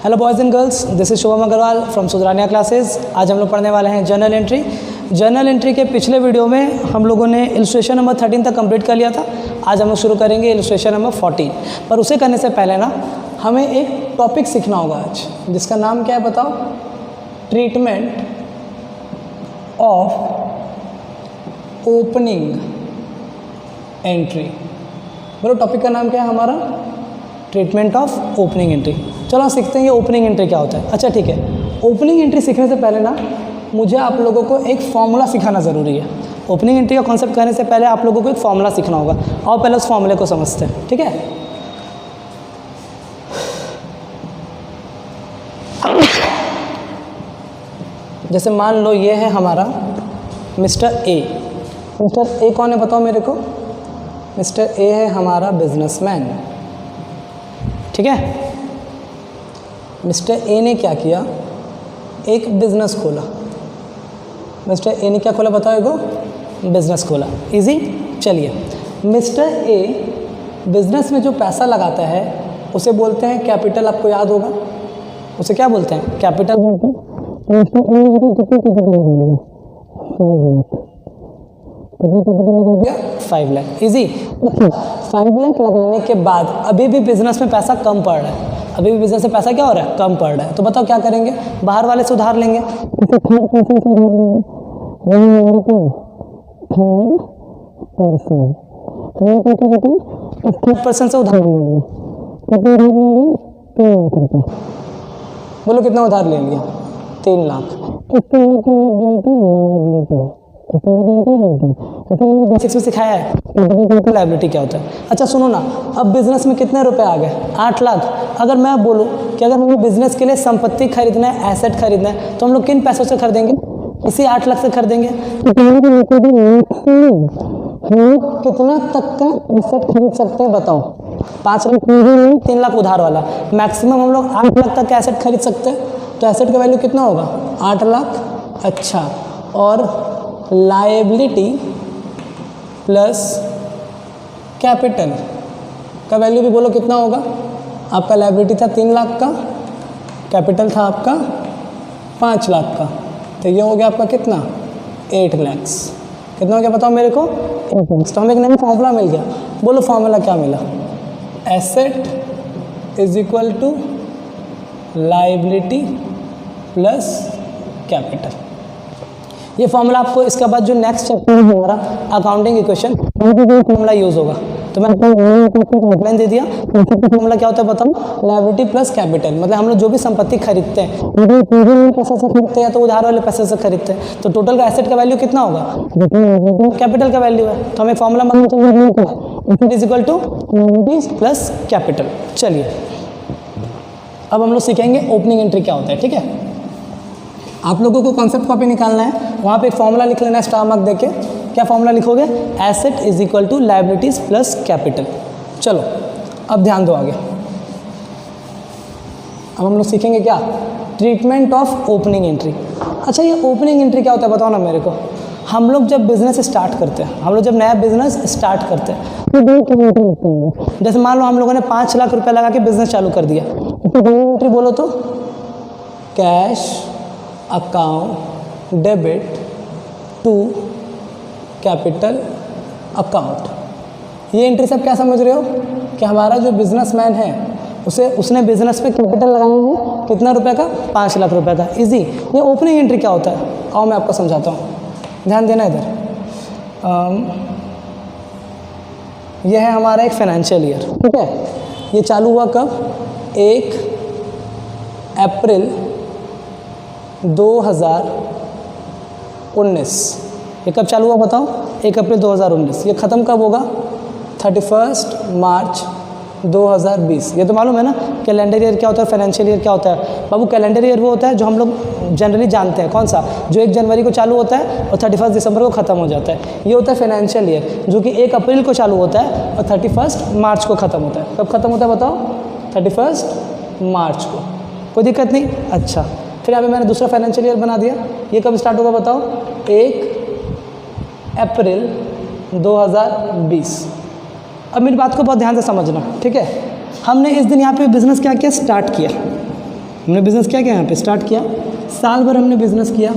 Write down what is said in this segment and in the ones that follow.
Hello boys and girls, this is Shubham Agarwal from Sudharania classes. आज हम लोग पढ़ने वाले हैं जर्नल एंट्री। जर्नल एंट्री के पिछले वीडियो में हम लोगों ने इलस्ट्रेशन नंबर 13 तक कंप्लीट कर लिया था। आज हम लोग शुरू करेंगे इलस्ट्रेशन नंबर 14। पर उसे करने से पहले ना हमें एक टॉपिक सीखना होगा आज, जिसका नाम क्या है बताओ? Treatment of opening entry. बोलो टॉपिक का नाम क्या है हमारा? Treatment of opening entry. चलो सीखते हैं ये ओपनिंग एंट्री क्या होता है। अच्छा ठीक है, ओपनिंग एंट्री सीखने से पहले ना मुझे आप लोगों को एक फॉर्मूला सिखाना ज़रूरी है। ओपनिंग एंट्री का कॉन्सेप्ट करने से पहले आप लोगों को एक फॉर्मूला सीखना होगा, और पहले उस फॉर्मूले को समझते हैं, ठीक है? जैसे मान लो ये है हमारा मिस्टर ए। मिस्टर ए कौन है बताओ मेरे को? मिस्टर ए है हमारा बिजनेसमैन, ठीक है? मिस्टर ए ने क्या किया? एक बिज़नेस खोला। मिस्टर ए ने क्या खोला बताओ? एगो बिज़नेस खोला। इजी। चलिए, मिस्टर ए बिज़नेस में जो पैसा लगाता है उसे बोलते हैं कैपिटल। आपको याद होगा उसे क्या बोलते हैं? कैपिटल बोलते हैं। 5 लाख। इजी। 5 लाख लगाने के बाद अभी भी बिजनेस में पैसा कम पड़ रहा है। अभी भी बिजनेस में पैसा क्या हो रहा है? कम पड़ रहा है। तो बताओ क्या करेंगे? बाहर वाले से उधार लेंगे। 30% से उधार लेंगे। बोलो कितना उधार ले लिया? 3 लाख। बेसिक्स में सिखाया है लायबिलिटी क्या होता है। अच्छा सुनो ना, अब बिजनेस में कितने रुपए आ गए? 8 लाख। अगर मैं बोलूँ कि अगर हमें बिजनेस के लिए संपत्ति खरीदना है, एसेट खरीदना है, तो हम लोग किन पैसों से खरीदेंगे? इसी 8 लाख से खरीदेंगे। कितना तक का एसेट खरीद सकते हैं बताओ? 5 लाख, 3 लाख उधार वाला। मैक्सिमम हम लोग 8 लाख तक का एसेट खरीद सकते हैं। तो एसेट का वैल्यू कितना होगा? 8 लाख। अच्छा, और लायबिलिटी प्लस कैपिटल का वैल्यू भी बोलो कितना होगा? आपका लायबिलिटी था 3 लाख का, कैपिटल था आपका 5 लाख का, तो ये हो गया आपका कितना? 8 लैक्स। कितना हो गया बताओ मेरे को? 8 लैक्स। तो हमें एक नया फॉर्मूला मिल गया। बोलो फॉर्मूला क्या मिला? Asset is equal to liability plus capital. ये फॉर्मूला आपको इसके बाद जो नेक्स्ट चैप्टर है हमारा अकाउंटिंग इक्वेशन, फॉर्मूला यूज़ होगा। तो मैं आपको आउटलाइन दे दिया। फॉर्मूला क्या होता है बताओ? Liability plus capital. मतलब हम लोग जो भी संपत्ति खरीदते हैं, पैसे से खरीदते हैं तो उधार वाले पैसे से खरीदते हैं, तो टोटल का एसेट का वैल्यू कितना होगा? कैपिटल का वैल्यू है। तो हमें फॉर्मूला मालूम चाहिए is equal to liability plus capital. चलिए अब हम लोग सीखेंगे ओपनिंग एंट्री क्या होता है, ठीक है? आप लोगों को कॉन्सेप्ट कॉपी निकालना है, वहाँ पे एक फॉर्मूला लिख लेना है स्टार मार्क देके। क्या फॉर्मूला लिखोगे? Asset is equal to liabilities plus capital. चलो अब ध्यान दो आगे। अब हम लोग सीखेंगे क्या? Treatment of opening entry. अच्छा, ये ओपनिंग एंट्री क्या होता है बताओ ना मेरे को? हम लोग जब बिजनेस स्टार्ट करते हैं, हम लोग जब नया बिजनेस स्टार्ट करते हैं, जैसे मान लो हम लोगों ने 5 लाख रुपए लगा के बिजनेस चालू कर दिया, एंट्री बोलो तो cash account debit to capital account. ये एंट्री सब क्या समझ रहे हो? कि हमारा जो बिजनेसमैन है उसने बिजनेस पे कैपिटल लगाया है कितना रुपए का? 5 लाख रुपए का। इजी। ये ओपनिंग एंट्री क्या होता है? आओ मैं आपको समझाता हूँ, ध्यान देना इधर। यह है हमारा एक फाइनेंशियल ईयर, ठीक है? ये चालू हुआ कब? 1 अप्रैल 2019। ये कब चालू हुआ बताओ? 1 अप्रैल 2019। ये ख़त्म कब होगा? 31 मार्च 2020। ये तो मालूम है ना कैलेंडर ईयर क्या होता है, फाइनेंशियल ईयर क्या होता है? बाबू कैलेंडर ईयर वो होता है जो हम लोग जनरली जानते हैं। कौन सा? जो 1 जनवरी को चालू होता है और 31 दिसंबर को ख़त्म हो जाता है। ये होता है फाइनेंशियल ईयर, जो कि 1 अप्रैल को चालू होता है और 31 मार्च को ख़त्म होता है। कब ख़त्म होता है बताओ? 31 मार्च को। कोई दिक्कत नहीं? अच्छा, फिर यहाँ पे मैंने दूसरा फाइनेंशियल ईयर बना दिया। ये कब स्टार्ट होगा बताओ? 1 अप्रैल 2020। अब मेरी बात को बहुत ध्यान से समझना, ठीक है? हमने इस दिन यहाँ पे बिजनेस क्या किया? स्टार्ट किया। हमने बिज़नेस क्या किया यहाँ पे स्टार्ट किया, साल भर हमने बिज़नेस किया,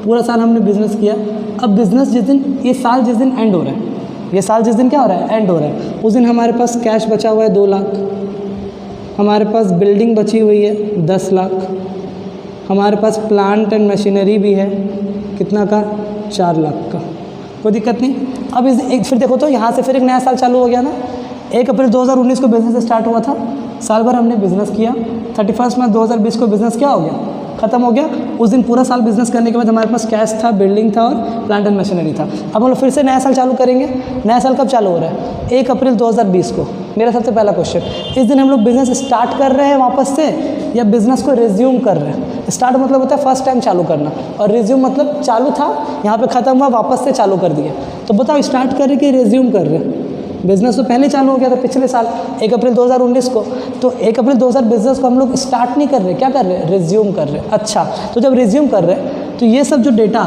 पूरा साल हमने बिज़नेस किया। अब बिज़नेस जिस दिन, ये साल जिस दिन एंड हो रहा है, ये साल जिस दिन क्या हो रहा है, एंड हो रहा है, उस दिन हमारे पास कैश बचा हुआ है 2 लाख, हमारे पास बिल्डिंग बची हुई है 10 लाख, हमारे पास प्लांट एंड मशीनरी भी है कितना का, 4 लाख का। कोई दिक्कत नहीं। अब एक फिर देखो तो यहाँ से फिर एक नया साल चालू हो गया ना। 1 अप्रैल 2019 को बिज़नेस स्टार्ट हुआ था, साल भर हमने बिज़नेस किया, 31 मार्च 2020 को बिज़नेस क्या हो गया, ख़त्म हो गया। उस दिन पूरा साल बिज़नेस करने के बाद हमारे पास कैश था, बिल्डिंग था और प्लांट एंड मशीनरी था। अब हम लोग फिर से नया साल चालू करेंगे। नया साल कब चालू हो रहा है, 1 अप्रैल 2020 को। मेरा सबसे पहला क्वेश्चन, इस दिन हम लोग बिज़नेस स्टार्ट कर रहे हैं वापस से या बिज़नेस को रिज्यूम कर रहे हैं। स्टार्ट मतलब होता है फर्स्ट टाइम चालू करना, और रिज्यूम मतलब चालू था, यहाँ पे ख़त्म हुआ, वापस से चालू कर दिया। तो बताओ स्टार्ट कर रहे कि रिज्यूम कर रहे हैं। बिज़नेस तो पहले चालू हो गया था पिछले साल 1 अप्रैल 2019 को, तो 1 अप्रैल 2020 को हम लोग स्टार्ट नहीं कर रहे, क्या कर रहे हैं, रिज्यूम कर रहे हैं। अच्छा, तो जब रिज्यूम कर रहे हैं तो ये सब जो डेटा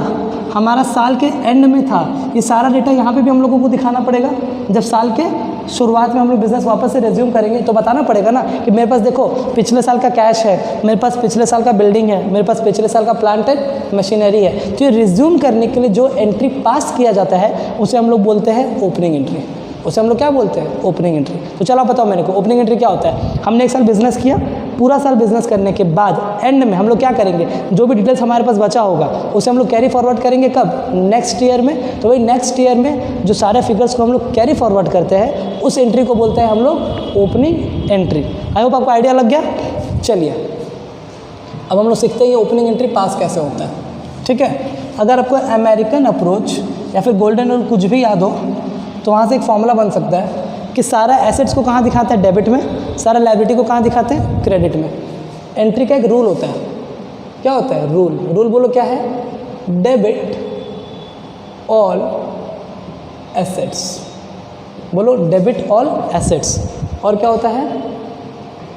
हमारा साल के एंड में था, ये सारा डेटा यहाँ पे भी हम लोगों को दिखाना पड़ेगा। जब साल के शुरुआत में हम लोग बिज़नेस वापस से रिज्यूम करेंगे तो बताना पड़ेगा ना कि मेरे पास देखो पिछले साल का कैश है, मेरे पास पिछले साल का बिल्डिंग है, मेरे पास पिछले साल का प्लांट एंड मशीनरी है। तो ये रिज्यूम करने के लिए जो एंट्री पास किया जाता है उसे हम लोग बोलते हैं ओपनिंग एंट्री। उसे हम लोग क्या बोलते हैं, ओपनिंग एंट्री। तो चलो बताओ मेरे को ओपनिंग एंट्री क्या होता है। हमने 1 साल बिज़नेस किया, पूरा साल बिज़नेस करने के बाद एंड में हम लोग क्या करेंगे, जो भी डिटेल्स हमारे पास बचा होगा उसे हम लोग कैरी फॉरवर्ड करेंगे कब, नेक्स्ट ईयर में। तो वही नेक्स्ट ईयर में जो सारे फिगर्स को हम लोग कैरी फॉरवर्ड करते हैं उस एंट्री को बोलते हैं हम लोग ओपनिंग एंट्री। आई होप आपको आइडिया लग गया। चलिए अब हम लोग सीखते हैं ये ओपनिंग एंट्री पास कैसे होता है। ठीक है, अगर आपको अमेरिकन अप्रोच या फिर गोल्डन रूल कुछ भी याद हो तो वहाँ से एक फॉर्मूला बन सकता है कि सारा एसेट्स को कहाँ दिखाते हैं, डेबिट में, सारा लायबिलिटी को कहाँ दिखाते हैं, क्रेडिट में। एंट्री का एक रूल होता है, क्या होता है, रूल। रूल बोलो क्या है, डेबिट ऑल एसेट्स। बोलो डेबिट ऑल एसेट्स। और क्या होता है,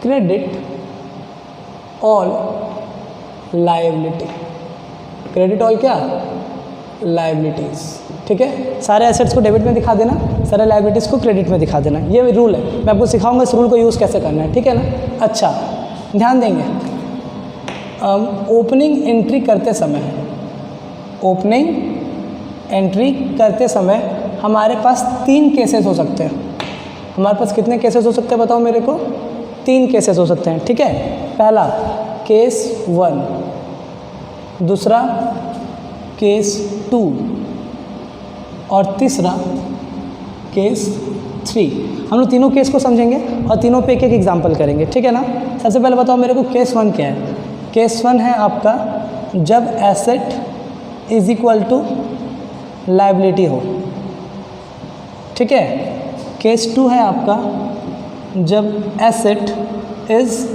credit all liability. Credit all क्या, लायबिलिटीज़। ठीक है, सारे एसेट्स को डेबिट में दिखा देना, सारे लायबिलिटीज़ को क्रेडिट में दिखा देना। ये रूल है, मैं आपको सिखाऊंगा इस रूल को यूज़ कैसे करना है। ठीक है ना। अच्छा ध्यान देंगे, ओपनिंग एंट्री करते समय, ओपनिंग एंट्री करते समय हमारे पास 3 केसेस हो सकते हैं। हमारे पास कितने केसेस हो सकते हैं बताओ मेरे को, 3 केसेस हो सकते हैं। ठीक है, पहला केस 1, दूसरा केस 2 और तीसरा केस 3। हम लोग तीनों केस को समझेंगे और तीनों पे एक एक एग्जांपल करेंगे। ठीक है ना। सबसे पहले बताओ मेरे को केस 1 क्या है। केस 1 है आपका जब asset is equal to liability हो। ठीक है। केस 2 है आपका जब asset is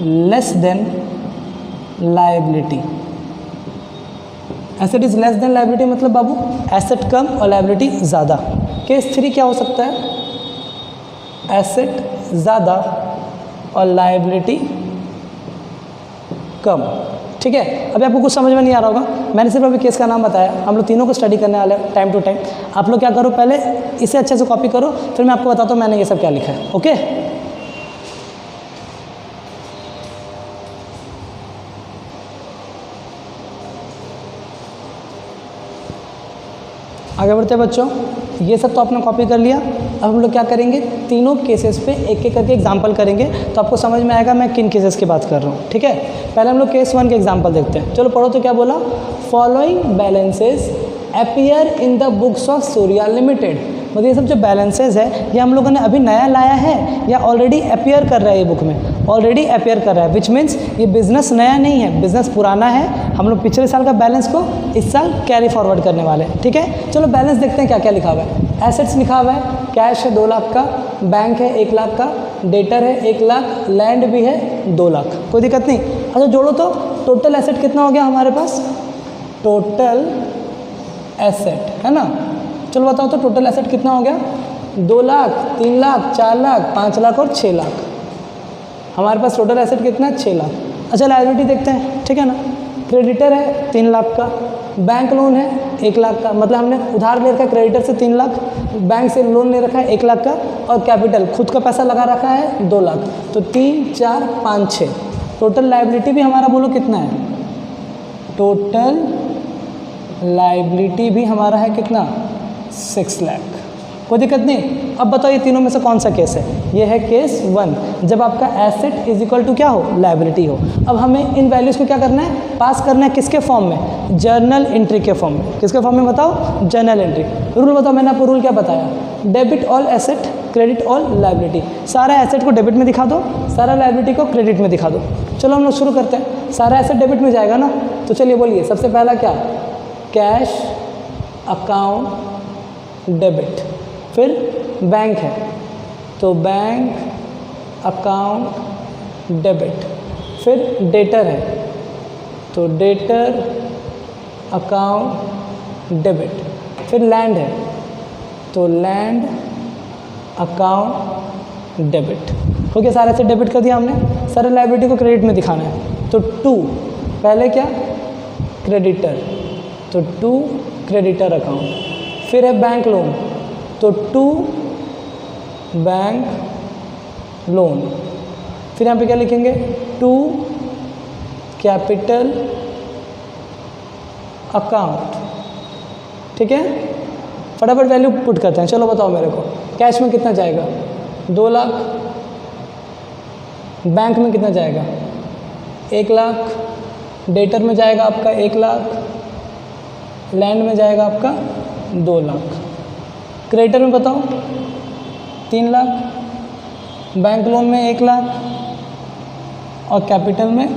less than liability. Asset is less than liability मतलब बाबू एसेट कम और लायबिलिटी ज़्यादा। केस 3 क्या हो सकता है, एसेट ज़्यादा और लायबिलिटी कम। ठीक है, अभी आपको कुछ समझ में नहीं आ रहा होगा, मैंने सिर्फ अभी केस का नाम बताया। हम लोग तीनों को स्टडी करने वाले हैं टाइम टू टाइम। आप लोग क्या करो, पहले इसे अच्छे से कॉपी करो, फिर मैं आपको बताता हूँ मैंने ये सब क्या लिखा है। ओके, आगे बढ़ते हैं बच्चों। ये सब तो आपने कॉपी कर लिया। अब हम लोग क्या करेंगे, तीनों केसेस पे एक एक करके एग्जांपल करेंगे, तो आपको समझ में आएगा मैं किन केसेस की बात कर रहा हूँ। ठीक है, पहले हम लोग केस 1 के एग्जांपल देखते हैं। चलो पढ़ो तो क्या बोला, following balances appear in the books of Surya limited. मतलब ये सब जो बैलेंसेज है ये हम लोगों ने अभी नया लाया है या ऑलरेडी अपीयर कर रहा है, ये बुक में ऑलरेडी अपीयर कर रहा है, विच मीन्स ये बिज़नेस नया नहीं है, बिज़नेस पुराना है। हम लोग पिछले साल का बैलेंस को इस साल कैरी फॉरवर्ड करने वाले हैं। ठीक है, चलो बैलेंस देखते हैं क्या क्या लिखा हुआ है। एसेट्स लिखा हुआ है, कैश है 2 लाख का, बैंक है 1 लाख का, डेटर है 1 लाख, लैंड भी है 2 लाख। कोई दिक्कत नहीं। अच्छा जोड़ो तो टोटल एसेट कितना हो गया हमारे पास, टोटल एसेट है ना। चलो बताओ तो टोटल एसेट कितना हो गया, 2 लाख, 3 लाख, 4 लाख, 5 लाख और 6 लाख। हमारे पास टोटल एसेट कितना है, 6 लाख। अच्छा लायबिलिटी देखते हैं। ठीक है ना, क्रेडिटर है 3 लाख का, बैंक लोन है 1 लाख का, मतलब हमने उधार ले रखा है क्रेडिटर से 3 लाख, बैंक से लोन ले रखा है 1 लाख का, और कैपिटल खुद का पैसा लगा रखा है 2 लाख। तो 3, 4, 5, 6 टोटल लाइबिलिटी भी हमारा बोलो कितना है, टोटल लाइबिलिटी भी हमारा है कितना, 6 लाख। कोई दिक्कत नहीं। अब बताओ ये तीनों में से कौन सा केस है, ये है केस 1, जब आपका एसेट इज इक्वल टू क्या हो, लाइबिलिटी हो। अब हमें इन वैल्यूज़ को क्या करना है, पास करना है किसके फॉर्म में, जर्नल एंट्री के फॉर्म में। किसके फॉर्म में बताओ, जर्नल एंट्री। रूल बताओ, मैंने आपको रूल क्या बताया, debit all asset credit all liability. सारा एसेट को डेबिट में दिखा दो, सारा लाइबिलिटी को क्रेडिट में दिखा दो। चलो हम लोग शुरू करते हैं। सारा एसेट डेबिट में जाएगा ना, तो चलिए बोलिए सबसे पहला क्या, कैश अकाउंट डेबिट। फिर बैंक है तो बैंक अकाउंट डेबिट। फिर डेटर है तो डेटर अकाउंट डेबिट। फिर लैंड है तो लैंड अकाउंट डेबिट। हो गया, सारे से डेबिट कर दिया हमने। सारे लाइबिलिटी को क्रेडिट में दिखाना है तो 2 पहले क्या, क्रेडिटर, तो 2 क्रेडिटर अकाउंट। फिर है बैंक लोन तो 2 बैंक लोन। फिर यहाँ पे क्या लिखेंगे, 2 कैपिटल अकाउंट। ठीक है, फटाफट वैल्यू पुट करते हैं। चलो बताओ मेरे को, कैश में कितना जाएगा, 2 लाख। बैंक में कितना जाएगा, 1 लाख। डेटर में जाएगा आपका 1 लाख। लैंड में जाएगा आपका 2 लाख। क्रेडिटर में बताओ 3 लाख। बैंक लोन में 1 लाख और कैपिटल में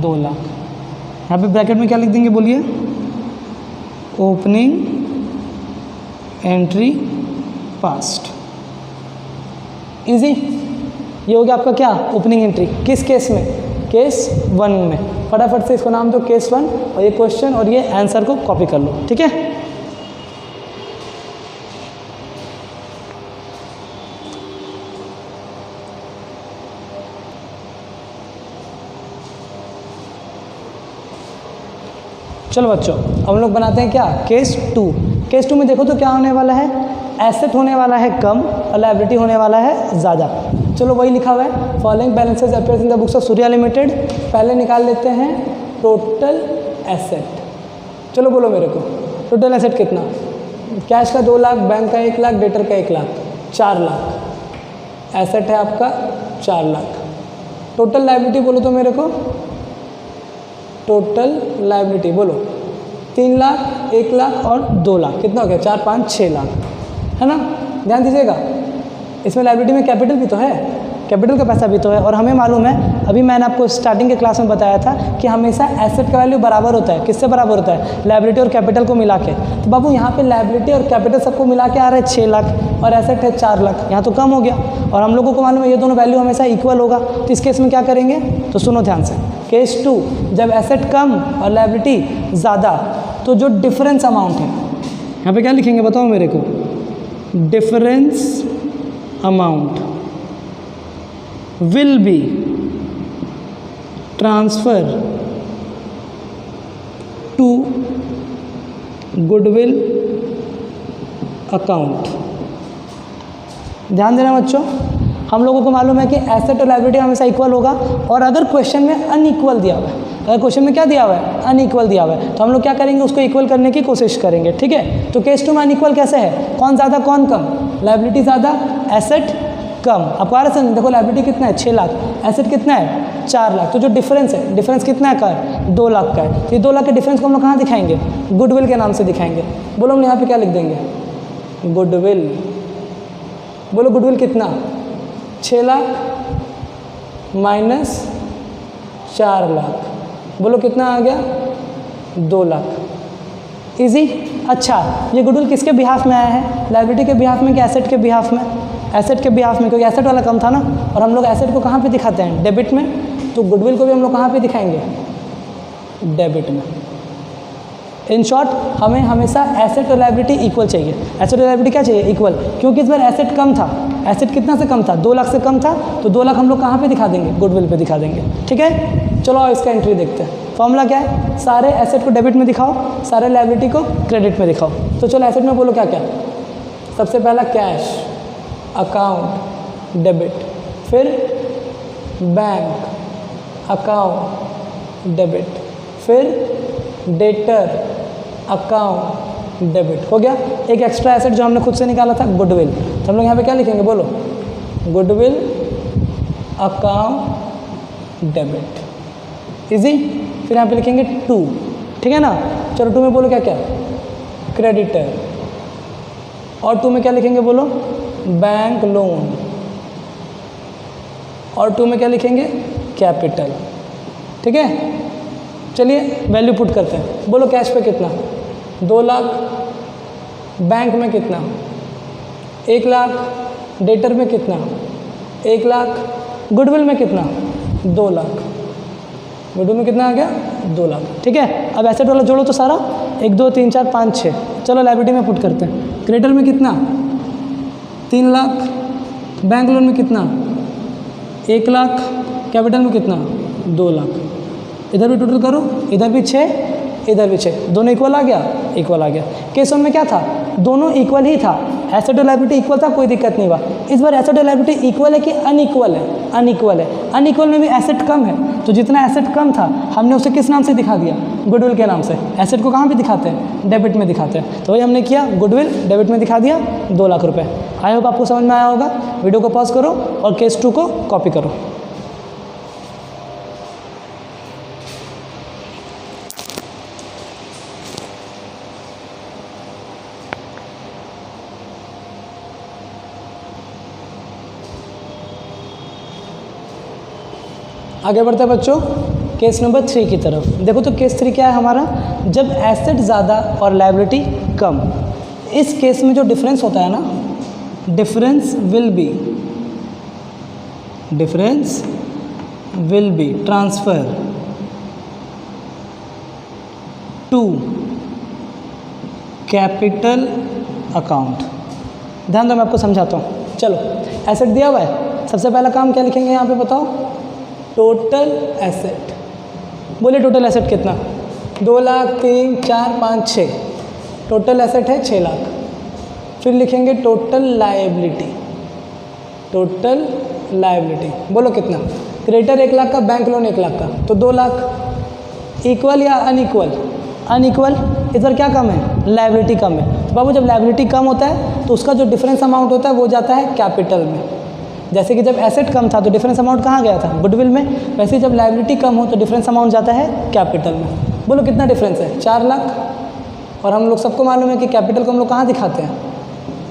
2 लाख। यहाँ पे ब्रैकेट में क्या लिख देंगे बोलिए, ओपनिंग एंट्री पास्ट। इजी, ये हो गया आपका क्या, ओपनिंग एंट्री। किस केस में, केस 1 में। फटाफट से इसको नाम दो केस 1 और ये क्वेश्चन और ये आंसर को कॉपी कर लो। ठीक है, चलो बच्चों हम लोग बनाते हैं क्या, केस 2। केस 2 में देखो तो क्या होने वाला है, एसेट होने वाला है कम और लायबिलिटी होने वाला है ज़्यादा। चलो वही लिखा हुआ है, following balances appears in the books of Surya limited. पहले निकाल लेते हैं टोटल एसेट। चलो बोलो मेरे को, टोटल एसेट कितना, कैश का 2 लाख, बैंक का 1 लाख, डेटर का 1 लाख, 4 लाख। एसेट है आपका 4 लाख। टोटल लायबिलिटी बोलो तो मेरे को, टोटल लायबिलिटी बोलो 3 लाख, 1 लाख और 2 लाख। कितना हो गया, 4, 5, 6 लाख, है ना। ध्यान दीजिएगा, इसमें लायबिलिटी में कैपिटल भी तो है, कैपिटल का पैसा भी तो है। और हमें मालूम है, अभी मैंने आपको स्टार्टिंग के क्लास में बताया था कि हमेशा एसेट का वैल्यू बराबर होता है। किससे बराबर होता है, लायबिलिटी और कैपिटल को मिला के। तो बाबू यहाँ पे लायबिलिटी और कैपिटल सबको मिला के आ रहा है 6 लाख और एसेट है 4 लाख। यहाँ तो कम हो गया और हम लोगों को मालूम है ये दोनों वैल्यू हमेशा इक्वल होगा। तो इस केस में क्या करेंगे, तो सुनो ध्यान से, केस 2 जब एसेट कम और लायबिलिटी ज़्यादा, तो जो डिफरेंस अमाउंट है, यहाँ पे क्या लिखेंगे बताओ मेरे को, difference amount will be transfer to goodwill account। ध्यान देना बच्चों, हम लोगों को मालूम है कि एसेट और लायबिलिटी हमेशा इक्वल होगा। और अगर क्वेश्चन में अनइक्वल दिया हुआ है, अगर क्वेश्चन में क्या दिया हुआ है, अनइक्वल दिया हुआ है, तो हम लोग क्या करेंगे, उसको इक्वल करने की कोशिश करेंगे। ठीक है, तो केस 2 में अनइक्वल कैसे है, कौन ज़्यादा कौन कम, लायबिलिटी ज़्यादा एसेट कम। आपको आ रहा है, देखो लायबिलिटी कितना है 6 लाख, एसेट कितना है 4 लाख। तो जो डिफरेंस है, डिफरेंस कितना का है, 2 लाख का है। तो ये 2 लाख के डिफरेंस को हम लोग कहाँ दिखाएंगे, गुडविल के नाम से दिखाएंगे। बोलो हम यहाँ पे क्या लिख देंगे, गुडविल। बोलो गुडविल कितना, 6 लाख माइनस 4 लाख। बोलो कितना आ गया, 2 लाख। इजी। अच्छा, ये गुडविल किसके बिहाफ में आया है, लायबिलिटी के बिहाफ में कि एसेट के बिहाफ में, एसेट के बिहाफ में, क्योंकि एसेट वाला कम था ना। और हम लोग एसेट को कहाँ पे दिखाते हैं, डेबिट में। तो गुडविल को भी हम लोग कहाँ पे दिखाएंगे, डेबिट में। इन शॉर्ट हमें हमेशा एसेट और लायबिलिटी इक्वल चाहिए। एसेट और लायबिलिटी क्या चाहिए, इक्वल। क्योंकि इस बार एसेट कम था, एसेट कितना से कम था, 2 लाख से कम था। तो 2 लाख हम लोग कहाँ पे दिखा देंगे, गुडविल पे दिखा देंगे। ठीक है, चलो इसका एंट्री देखते हैं। फॉर्मूला क्या है, सारे एसेट को डेबिट में दिखाओ, सारे लायबिलिटी को क्रेडिट में दिखाओ। तो चलो एसेट में बोलो क्या क्या, सबसे पहला कैश अकाउंट डेबिट, फिर बैंक अकाउंट डेबिट, फिर डेटर अकाउंट डेबिट। हो गया। एक एक्स्ट्रा एसेट जो हमने खुद से निकाला था गुडविल, तो हम लोग यहाँ पे क्या लिखेंगे बोलो, गुडविल अकाउंट डेबिट। इजी। फिर यहाँ पे लिखेंगे 2, ठीक है ना। चलो 2 में बोलो क्या क्या, क्रेडिटर, और 2 में क्या लिखेंगे बोलो, बैंक लोन, और 2 में क्या लिखेंगे, कैपिटल। ठीक है। चलिए वैल्यू पुट करते हैं। बोलो कैश पे कितना, 2 लाख, बैंक में कितना, 1 लाख, डेटर में कितना, 1 लाख, गुडविल में कितना, 2 लाख। गुडविल में कितना आ गया, 2 लाख। ठीक है। अब एसेट वाला जोड़ो तो सारा, 1 2 3 4 5 6। चलो लायबिलिटी में पुट करते हैं। क्रेडिटर में कितना, 3 लाख, बैंक लोन में कितना, 1 लाख, कैपिटल में कितना, 2 लाख। इधर भी टोटल करो, इधर भी 6, इधर भी 6, दोनों इक्वल आ गया, इक्वल आ गया। केस 1 में क्या था, दोनों इक्वल ही था, एसेट और लायबिलिटी इक्वल था, कोई दिक्कत नहीं हुआ। इस बार एसेट और लायबिलिटी इक्वल है कि अनइक्वल है, अनइक्वल है। अनइक्वल में भी एसेट कम है, तो जितना एसेट कम था हमने उसे किस नाम से दिखा दिया, गुडविल के नाम से। एसेट को कहाँ पे दिखाते हैं, डेबिट में दिखाते हैं। तो वही हमने किया, गुडविल डेबिट में दिखा दिया, 2 लाख रुपए। आई होप आपको समझ में आया होगा। वीडियो को पॉज करो और केस 2 को कॉपी करो। आगे बढ़ते हैं बच्चों केस नंबर 3 की तरफ। देखो तो केस 3 क्या है हमारा, जब एसेट ज़्यादा और लायबिलिटी कम। इस केस में जो डिफरेंस होता है ना, difference will be transfer to capital account. ध्यान दो मैं आपको समझाता हूँ। चलो एसेट दिया हुआ है, सबसे पहला काम क्या लिखेंगे यहाँ पे बताओ, टोटल एसेट। बोले टोटल एसेट कितना, 2 लाख 3 4 5 6, टोटल एसेट है 6 लाख। फिर लिखेंगे टोटल लायबिलिटी, टोटल लायबिलिटी बोलो कितना, क्रेडिटर 1 लाख का, बैंक लोन 1 लाख का, तो 2 लाख। इक्वल या अनइक्वल, अनइक्वल। इधर क्या कम है, लायबिलिटी कम है। तो बाबू जब लायबिलिटी कम होता है तो उसका जो डिफरेंस अमाउंट होता है वो जाता है कैपिटल में। जैसे कि जब एसेट कम था तो डिफरेंस अमाउंट कहाँ गया था, गुडविल में। वैसे जब लायबिलिटी कम हो तो डिफरेंस अमाउंट जाता है कैपिटल में। बोलो कितना डिफरेंस है, 4 लाख। और हम लोग सबको मालूम है कि कैपिटल को हम लोग कहाँ दिखाते हैं,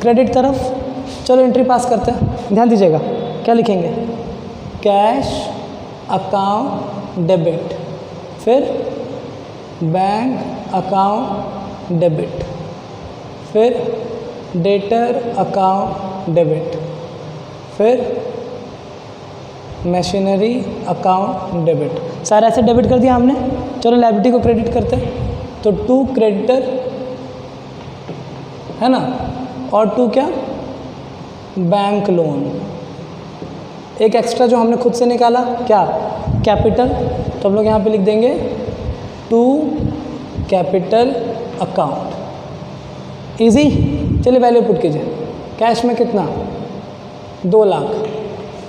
क्रेडिट तरफ। चलो एंट्री पास करते हैं, ध्यान दीजिएगा। क्या लिखेंगे, कैश अकाउंट डेबिट, फिर बैंक अकाउंट डेबिट, फिर डेटर अकाउंट डेबिट, फिर मशीनरी अकाउंट डेबिट। सारा ऐसे डेबिट कर दिया हमने। चलो लायबिलिटी को क्रेडिट करते हैं, तो 2 क्रेडिटर है ना, और 2 क्या, बैंक लोन। एक एक्स्ट्रा जो हमने खुद से निकाला क्या, कैपिटल, तो हम लोग यहाँ पे लिख देंगे 2 कैपिटल अकाउंट। इजी। चलिए वैल्यू पुट कीजिए। कैश में कितना, 2 लाख,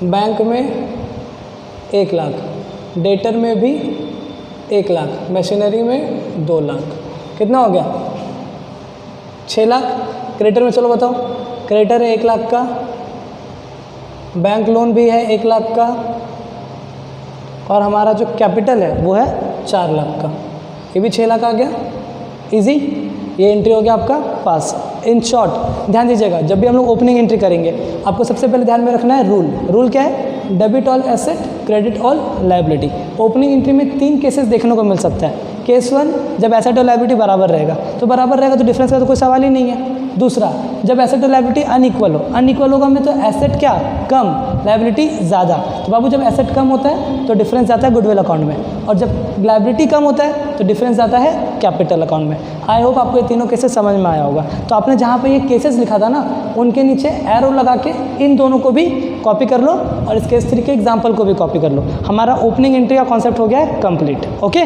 बैंक में 1 लाख, डेटर में भी 1 लाख, मशीनरी में 2 लाख। कितना हो गया, 6 लाख। क्रेडिटर में चलो बताओ, क्रेडिटर है 1 लाख का, बैंक लोन भी है 1 लाख का, और हमारा जो कैपिटल है वो है 4 लाख का। ये भी 6 लाख आ गया। इजी। ये एंट्री हो गया आपका पास। इन शॉर्ट ध्यान दीजिएगा, जब भी हम लोग ओपनिंग एंट्री करेंगे आपको सबसे पहले ध्यान में रखना है रूल क्या है, debit all asset, credit all liability. Opening entry में 3 केसेस देखने को मिल सकता है। केस 1, जब एसेट और लायबिलिटी बराबर रहेगा, तो बराबर रहेगा तो डिफरेंस का तो कोई सवाल ही नहीं है। दूसरा, जब एसेट और लायबिलिटी अनइक्वल हो, अनइक्वल होगा में तो एसेट क्या कम, लायबिलिटी ज़्यादा। तो बाबू जब एसेट कम होता है तो डिफरेंस जाता है गुडविल अकाउंट में, और जब लायबिलिटी कम होता है तो डिफरेंस जाता है कैपिटल अकाउंट में। आई होप आपको ये तीनों केसेस समझ में आया होगा। तो आपने जहाँ पे ये केसेस लिखा था ना, उनके नीचे एरो लगा के इन दोनों को भी कॉपी कर लो, और इस केस 3 के एग्जाम्पल को भी कॉपी कर लो। हमारा ओपनिंग एंट्री का कॉन्सेप्ट हो गया है कंप्लीट। ओके।